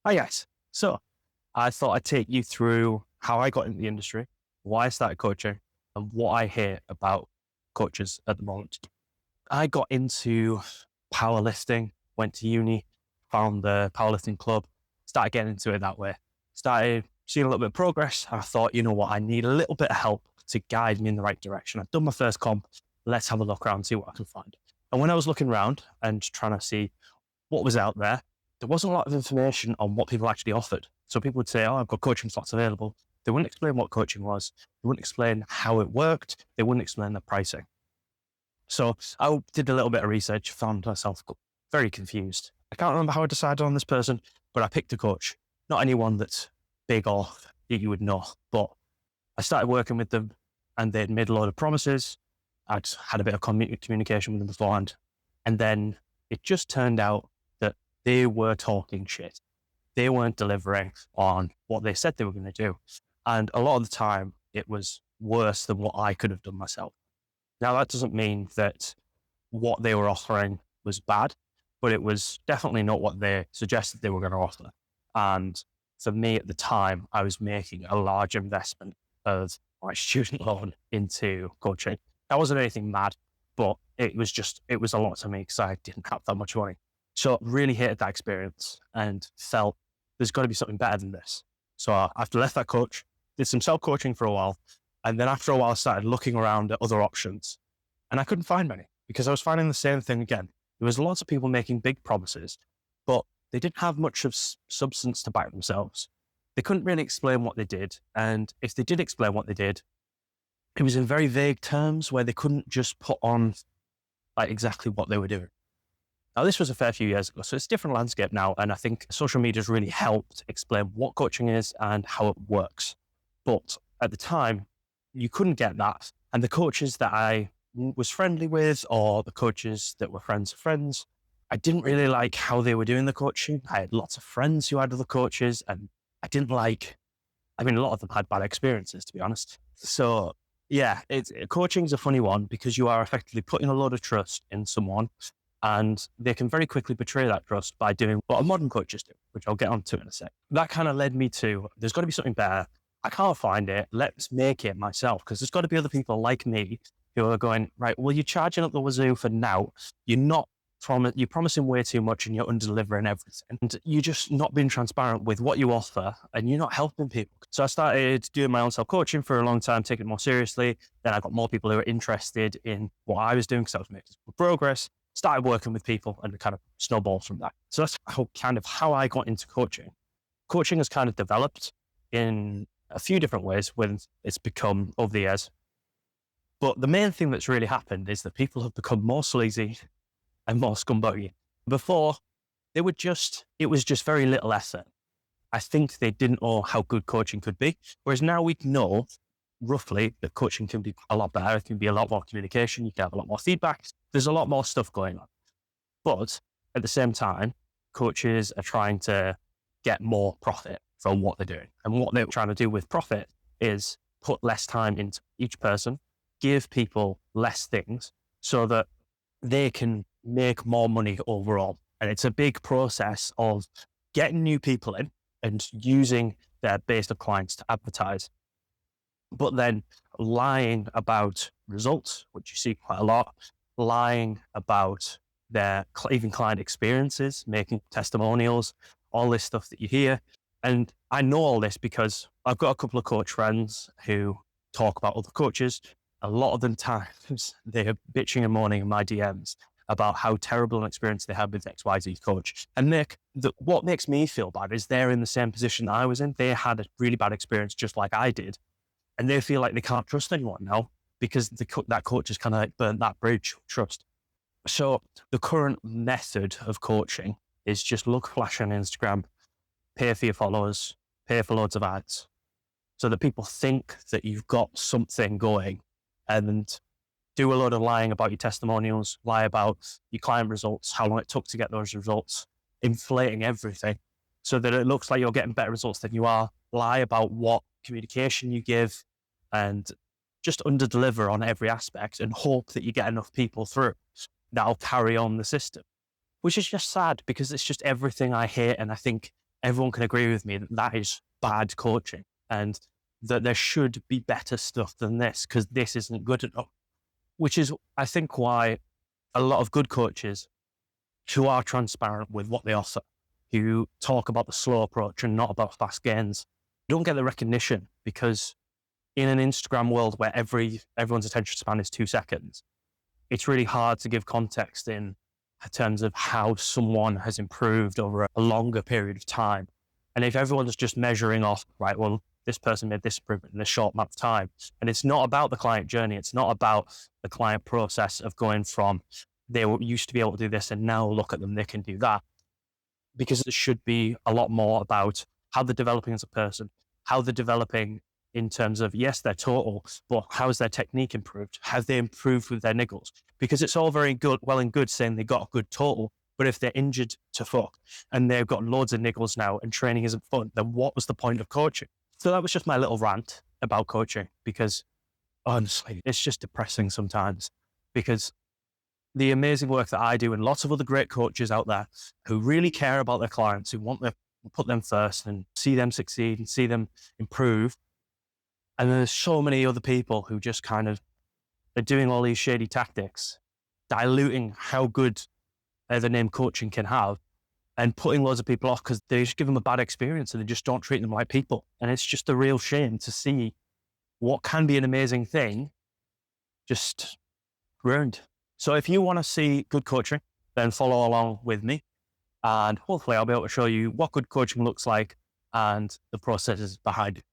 Hi guys. So I thought I'd take you through how I got into the industry, why I started coaching, and what I hear about coaches at the moment. I got into powerlifting, went to uni, found the powerlifting club, started getting into it that way. Started seeing a little bit of progress. And I thought, you know what, I need a little bit of help to guide me in the right direction. I've done my first comp. Let's have a look around and see what I can find. And when I was looking around and trying to see what was out there wasn't a lot of information on what people actually offered. So people would say, oh, I've got coaching slots available. They wouldn't explain what coaching was. They wouldn't explain how it worked. They wouldn't explain the pricing. So I did a little bit of research, found myself very confused. I can't remember how I decided on this person, but I picked a coach, not anyone that's big or that you would know. But I started working with them and they'd made a lot of promises. I'd had a bit of communication with them beforehand. And then it just turned out that they were talking shit. They weren't delivering on what they said they were going to do. And a lot of the time, it was worse than what I could have done myself. Now, that doesn't mean that what they were offering was bad, but it was definitely not what they suggested they were going to offer. And for me at the time, I was making a large investment of my student loan into coaching. That wasn't anything mad, but it was a lot to me because I didn't have that much money. So I really hated that experience and felt there's got to be something better than this. So after left that coach, did some self-coaching for a while. And then after a while, I started looking around at other options and I couldn't find many because I was finding the same thing again. There was lots of people making big promises, but they didn't have much of substance to back themselves. They couldn't really explain what they did. And if they did explain what they did, it was in very vague terms where they couldn't just put on like exactly what they were doing. Now, this was a fair few years ago, so it's a different landscape now. And I think social media has really helped explain what coaching is and how it works. But at the time, you couldn't get that. And the coaches that I was friendly with, or the coaches that were friends of friends, I didn't really like how they were doing the coaching. I had lots of friends who had other coaches, and I didn't like, a lot of them had bad experiences, to be honest. So yeah, coaching is a funny one because you are effectively putting a lot of trust in someone and they can very quickly betray that trust by doing what a modern coaches do, which I'll get onto in a sec. That kind of led me to, there's got to be something better. I can't find it. Let's make it myself because there's got to be other people like me who are going, right, well, you're charging up the wazoo for now. You're promising way too much and you're under-delivering everything. And you're just not being transparent with what you offer and you're not helping people. So I started doing my own self-coaching for a long time, taking it more seriously. Then I got more people who were interested in what I was doing because I was making progress. Started working with people and it kind of snowballed from that. So that's how I got into coaching. Coaching has kind of developed in a few different ways when it's become over the years. But the main thing that's really happened is that people have become more sleazy and more scumbaggy. Before, it was just very little effort. I think they didn't know how good coaching could be. Whereas now we know roughly that coaching can be a lot better. It can be a lot more communication. You can have a lot more feedback. There's a lot more stuff going on. But at the same time, coaches are trying to get more profit from what they're doing. And what they're trying to do with profit is put less time into each person, give people less things so that they can make more money overall. And it's a big process of getting new people in and using their base of clients to advertise, but then lying about results, which you see quite a lot, lying about their even client experiences, making testimonials, all this stuff that you hear. And I know all this because I've got a couple of coach friends who talk about other coaches. A lot of the times they're bitching and moaning in my DMs about how terrible an experience they had with XYZ coach. And what makes me feel bad is they're in the same position that I was in. They had a really bad experience just like I did. And they feel like they can't trust anyone now because that coach has kind of like burnt that bridge of trust. So the current method of coaching is just look flash on Instagram, pay for your followers, pay for loads of ads so that people think that you've got something going, and do a lot of lying about your testimonials, lie about your client results, how long it took to get those results, inflating everything so that it looks like you're getting better results than you are, lie about what communication you give, and just under-deliver on every aspect and hope that you get enough people through that'll carry on the system, which is just sad because it's just everything I hate and I think everyone can agree with me that that is bad coaching and that there should be better stuff than this because this isn't good enough, which is, I think, why a lot of good coaches who are transparent with what they offer, who talk about the slow approach and not about fast gains, don't get the recognition because in an Instagram world where everyone's attention span is 2 seconds, it's really hard to give context in terms of how someone has improved over a longer period of time. And if everyone's just measuring off, right, well, this person made this improvement in a short amount of time, and it's not about the client journey, it's not about the client process of going from they used to be able to do this and now look at them, they can do that. Because it should be a lot more about how they're developing as a person, how they're developing in terms of, yes, their total, but how's their technique improved? Have they improved with their niggles? Because it's all very good, well and good saying they got a good total, but if they're injured to fuck and they've got loads of niggles now and training isn't fun, then what was the point of coaching? So that was just my little rant about coaching because honestly, it's just depressing sometimes because the amazing work that I do and lots of other great coaches out there who really care about their clients, who want to put them first and see them succeed and see them improve. And then there's so many other people who just kind of are doing all these shady tactics, diluting how good the name coaching can have and putting loads of people off because they just give them a bad experience and they just don't treat them like people. And it's just a real shame to see what can be an amazing thing just ruined. So if you want to see good coaching, then follow along with me. And hopefully I'll be able to show you what good coaching looks like and the processes behind it.